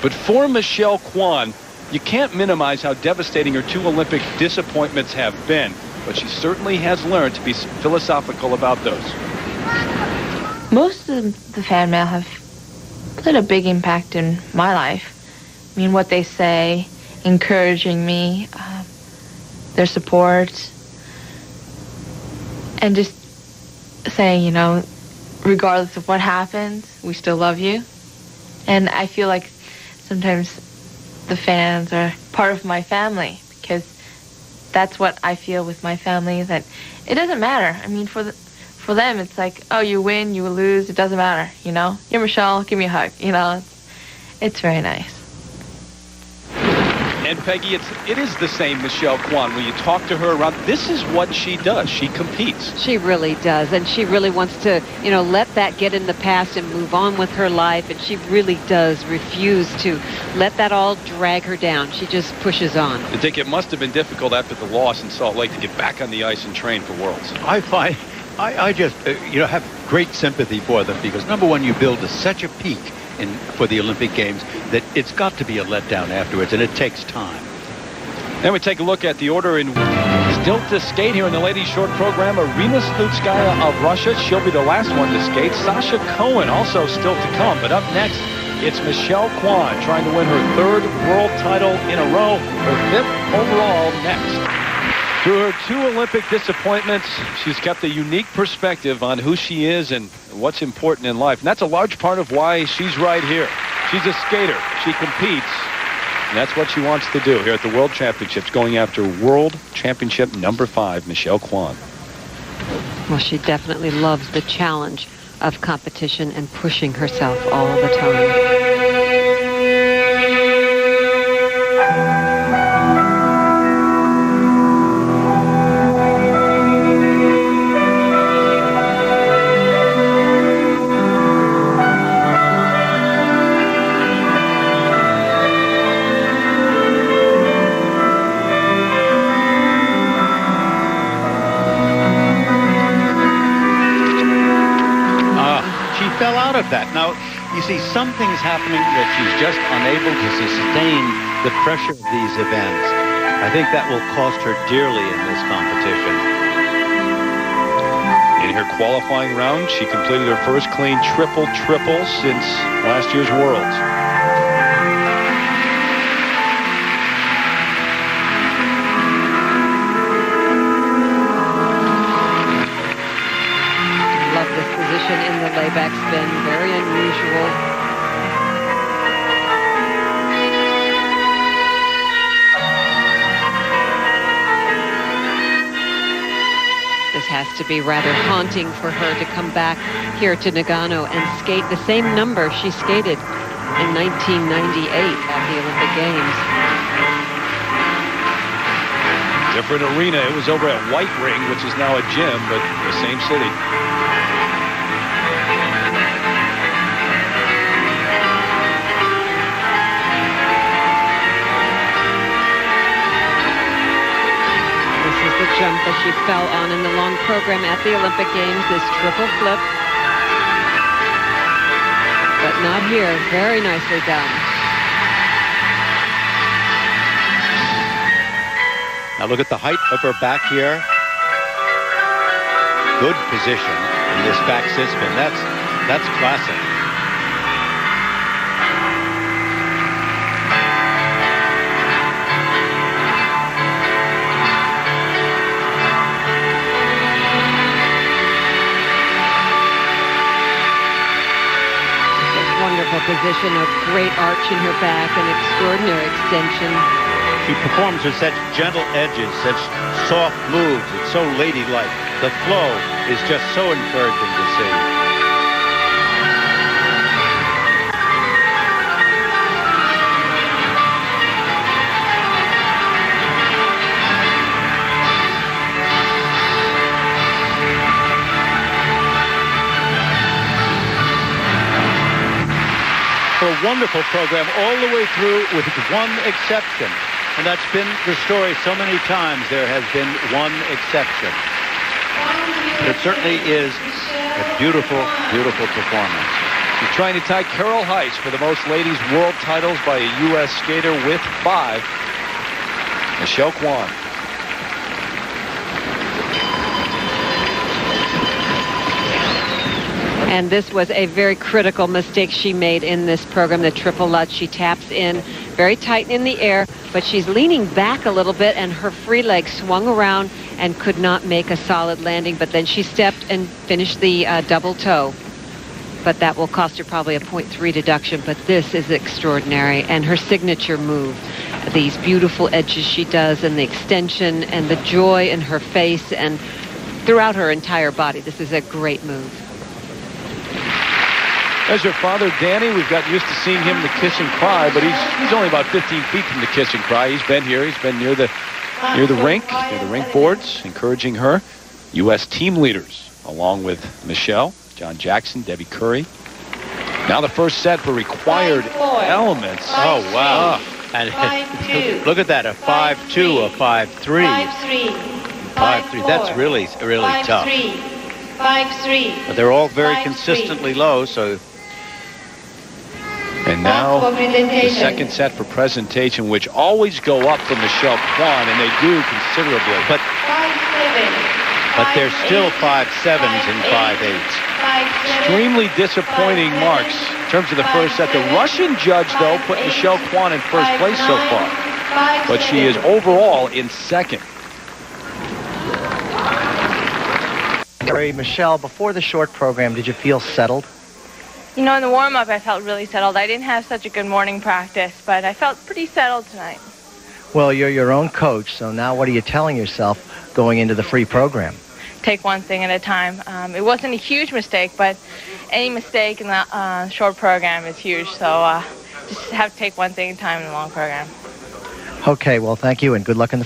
But for Michelle Kwan, you can't minimize how devastating her 2 Olympic disappointments have been, but she certainly has learned to be philosophical about those. Most of the fan mail have played a big impact in my life. I mean, what they say, encouraging me, their support, and just saying, you know, regardless of what happens, we still love you. And I feel like sometimes the fans are part of my family, because that's what I feel with my family, that it doesn't matter. I mean, for them, it's like, oh, you win, you lose, it doesn't matter, you know? You're Michelle, give me a hug, you know? It's very nice. And Peggy, it is the same Michelle Kwan. When you talk to her around, this is what she does. She competes. She really does, and she really wants to, you know, let that get in the past and move on with her life, and she really does refuse to let that all drag her down. She just pushes on. I think it must have been difficult after the loss in Salt Lake to get back on the ice and train for Worlds. I just, you know, have great sympathy for them, because number one, you build to such a peak for the Olympic Games that it's got to be a letdown afterwards, and it takes time. Then we take a look at the order in still to skate here in the ladies' short program. Irina Slutskaya of Russia. She'll be the last one to skate. Sasha Cohen also still to come. But up next, it's Michelle Kwan trying to win her 3rd world title in a row. Her 5th overall next. Through her 2 Olympic disappointments, she's kept a unique perspective on who she is and what's important in life. And that's a large part of why she's right here. She's a skater. She competes. And that's what she wants to do here at the World Championships, going after World Championship number 5, Michelle Kwan. Well, she definitely loves the challenge of competition and pushing herself all the time. That. Now, you see, something's happening that she's just unable to sustain the pressure of these events. I think that will cost her dearly in this competition. In her qualifying round, she completed her first clean triple-triple since last year's Worlds. In the layback spin, very unusual. This has to be rather haunting for her to come back here to Nagano and skate the same number she skated in 1998 at the Olympic Games. Different arena. It was over at White Ring, which is now a gym, but the same city. The jump that she fell on in the long program at the Olympic Games, this triple flip. But not here. Very nicely done. Now look at the height of her back here. Good position in this back sit spin. That's classic. Position of great arch in her back and extraordinary extension. She performs with such gentle edges, such soft moves. It's so ladylike. The flow is just so encouraging to see. A wonderful program all the way through with one exception. And that's been the story so many times. There has been one exception. It certainly is a beautiful, beautiful performance. She's trying to tie Carol Heiss for the most ladies world titles by a U.S. skater with 5. Michelle Kwan. And this was a very critical mistake she made in this program, the triple Lutz. She taps in very tight in the air, but she's leaning back a little bit, and her free leg swung around and could not make a solid landing. But then she stepped and finished the double toe. But that will cost her probably a 0.3 deduction. But this is extraordinary. And her signature move, these beautiful edges she does, and the extension and the joy in her face and throughout her entire body. This is a great move. There's her father, Danny. We've got used to seeing him in the kiss and cry, but he's only about 15 feet from the kiss and cry. He's been here. He's been near the rink boards, encouraging her. U.S. team leaders, along with Michelle, John Jackson, Debbie Curry. Now the first set for required elements. Oh, wow. And look at that, a 5-2, a 5-3. 5-3. That's really tough. 5-3. But they're all very consistently low, so... And now the second set for presentation, which always go up for Michelle Kwan, and they do considerably. But they're still 5-7s and 5-8s. Extremely disappointing marks in terms of the first set. The Russian judge, though, put Michelle Kwan in first place so far. But she is overall in second. Michelle, before the short program, did you feel settled? You know, in the warm-up, I felt really settled. I didn't have such a good morning practice, but I felt pretty settled tonight. Well, you're your own coach, so now what are you telling yourself going into the free program? Take one thing at a time. It wasn't a huge mistake, but any mistake in the short program is huge, so just have to take one thing at a time in the long program. Okay, well, thank you, and good luck in the